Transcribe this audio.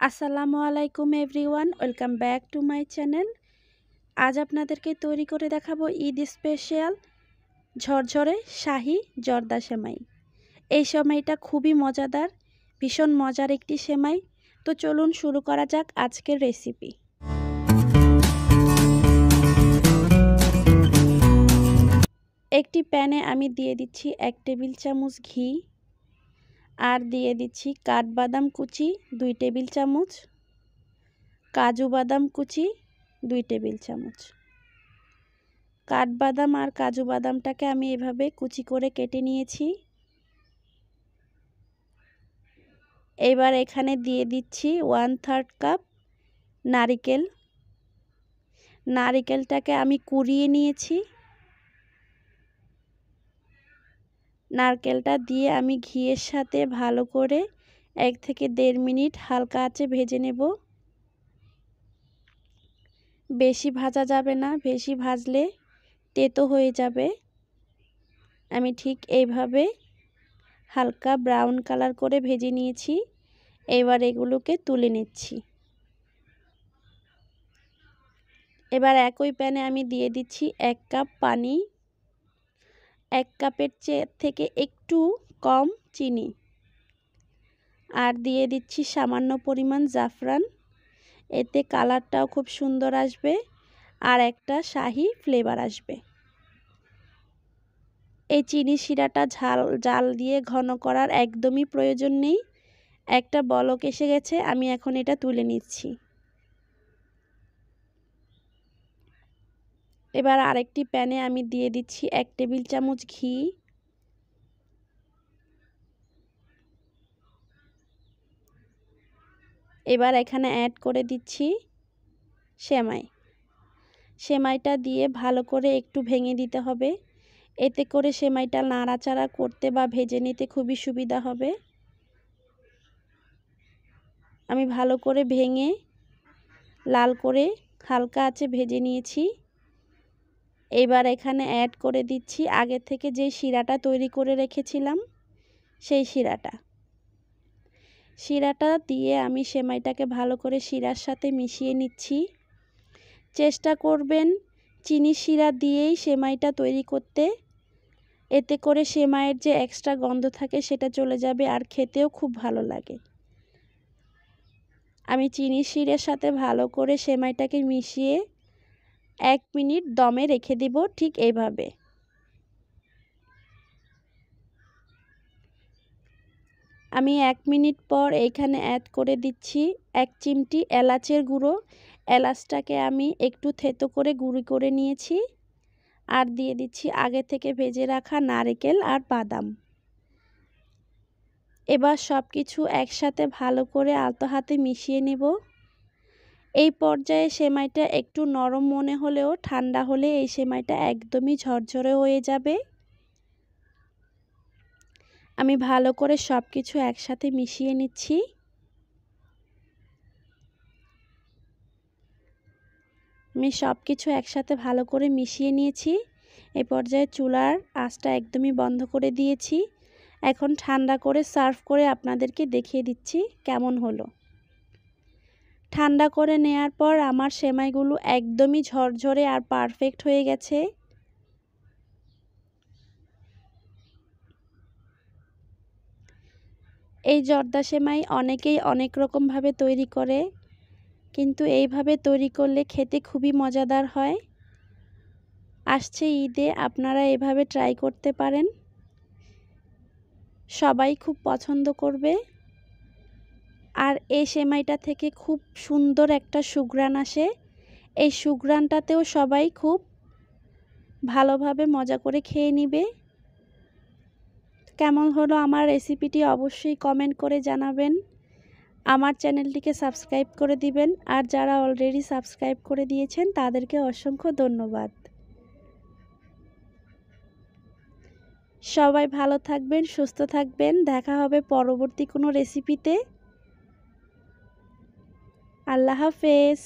আসসালামু আলাইকুম everyone, welcome back to my channel. আজ আপনাদেরকে তৈরি করে দেখাবো ঈদ স্পেশাল ঝরঝরে শাহি জর্দা সেমাই। এই সেমাইটা খুবই মজাদার, ভীষণ মজার একটি সেমাই। তো চলুন শুরু করা যাক আজকের রেসিপি। একটি প্যানে আমি দিয়ে দিচ্ছি 1 টেবিল চামচ ঘি, আর দিয়ে দিচ্ছি কাঠবাদাম কুচি 2 টেবিল চামচ, কাজু বাদাম কুচি 2 টেবিল চামচ। কাঠবাদাম আর কাজু বাদামটাকে আমি এভাবে কুচি করে কেটে নিয়েছি। এবার এখানে দিয়ে দিচ্ছি 1/3 কাপ নারকেল। নারকেলটাকে আমি কুড়িয়ে নিয়েছি। নারকেলটা দিয়ে আমি ঘিয়ের সাথে ভালো করে 1 থেকে 1.5 মিনিট হালকা আঁচে ভেজে নেব। বেশি ভাজা যাবে না, বেশি ভাজলে তেতো হয়ে যাবে। আমি ঠিক এইভাবে হালকা ব্রাউন কালার করে ভেজে নিয়েছি। এবার এগুলোকে তুলে নিচ্ছি। এবার একই প্যানে আমি দিয়ে দিচ্ছি 1 কাপ পানি, 1 কাপের থেকে একটু কম চিনি, আর দিয়ে দিচ্ছি সামান্য পরিমাণ জাফরান। এতে কালারটাও খুব সুন্দর আসবে আর একটা শাহি ফ্লেভার আসবে। এই চিনি শিরাটা জাল দিয়ে ঘন করার একদমই প্রয়োজন নেই। একটা বলক এসে গেছে, আমি এখন এটা তুলে নিচ্ছি। এবার আরেকটি প্যানে আমি দিয়ে দিচ্ছি 1 টেবিল চামচ ঘি, এবার এখানে অ্যাড করে দিচ্ছি সেমাইটা দিয়ে ভালো করে একটু ভেঙে দিতে হবে। এতে করে সেমাইটা নাড়াচাড়া করতে বা ভেজে নিতে খুবই সুবিধা হবে। আমি ভালো করে ভেঙে লাল করে হালকা আঁচে ভেজে নিয়েছি। এবার এখানে অ্যাড করে দিচ্ছি আগে থেকে যে শিরাটা তৈরি করে রেখেছিলাম সেই শিরাটা দিয়ে আমি সেমাইটাকে ভালো করে শিরার সাথে মিশিয়ে নিচ্ছি। চেষ্টা করবেন চিনি শিরা দিয়েই সেমাইটা তৈরি করতে। এতে করে সেমাইয়ের যে এক্সট্রা গন্ধ থাকে সেটা চলে যাবে আর খেতেও খুব ভালো লাগে। আমি চিনি শিরার সাথে ভালো করে সেমাইটাকে মিশিয়ে 1 মিনিট দমে রেখে দিব ঠিক এইভাবে। আমি 1 মিনিট পর এইখানে অ্যাড করে দিচ্ছি 1 চিমটি এলাচের গুঁড়ো। এলাচটাকে আমি একটু থেতো করে গুঁড়ি করে নিয়েছি। আর দিয়ে দিচ্ছি আগে থেকে ভেজে রাখা নারকেল আর বাদাম। এবার সব কিছু একসাথে ভালো করে আলতো হাতে মিশিয়ে নেব। এই পর্যায়ে সেমাইটা একটু নরম মনে হলেও ঠান্ডা হলে এই সেমাইটা একদমই ঝরঝরে হয়ে যাবে। আমি ভালো করে সব কিছু একসাথে মিশিয়ে নিচ্ছি। আমি সব কিছু একসাথে ভালো করে মিশিয়ে নিয়েছি। এই পর্যায়ে চুলার আঁচটা একদমই বন্ধ করে দিয়েছি। এখন ঠান্ডা করে সার্ভ করে আপনাদেরকে দেখিয়ে দিচ্ছি কেমন হলো। ঠান্ডা করে নেয়ার পর আমার সেমাইগুলো একদমই ঝরঝরে আর পারফেক্ট হয়ে গেছে। এই জর্দা সেমাই অনেকেই অনেক রকমভাবে তৈরি করে, কিন্তু এইভাবে তৈরি করলে খেতে খুবই মজাদার হয়। আসছে ঈদে আপনারা এভাবে ট্রাই করতে পারেন, সবাই খুব পছন্দ করবে। আর এই সেমাইটা থেকে খুব সুন্দর একটা সুঘ্রাণ আসে। এই সুঘ্রাণটাতেও সবাই খুব ভালোভাবে মজা করে খেয়ে নিবে। কেমন হলো আমার রেসিপিটি অবশ্যই কমেন্ট করে জানাবেন। আমার চ্যানেলটিকে সাবস্ক্রাইব করে দিবেন, আর যারা অলরেডি সাবস্ক্রাইব করে দিয়েছেন তাদেরকে অসংখ্য ধন্যবাদ। সবাই ভালো থাকবেন, সুস্থ থাকবেন। দেখা হবে পরবর্তী কোনো রেসিপিতে। আল্লাহ হাফেজ।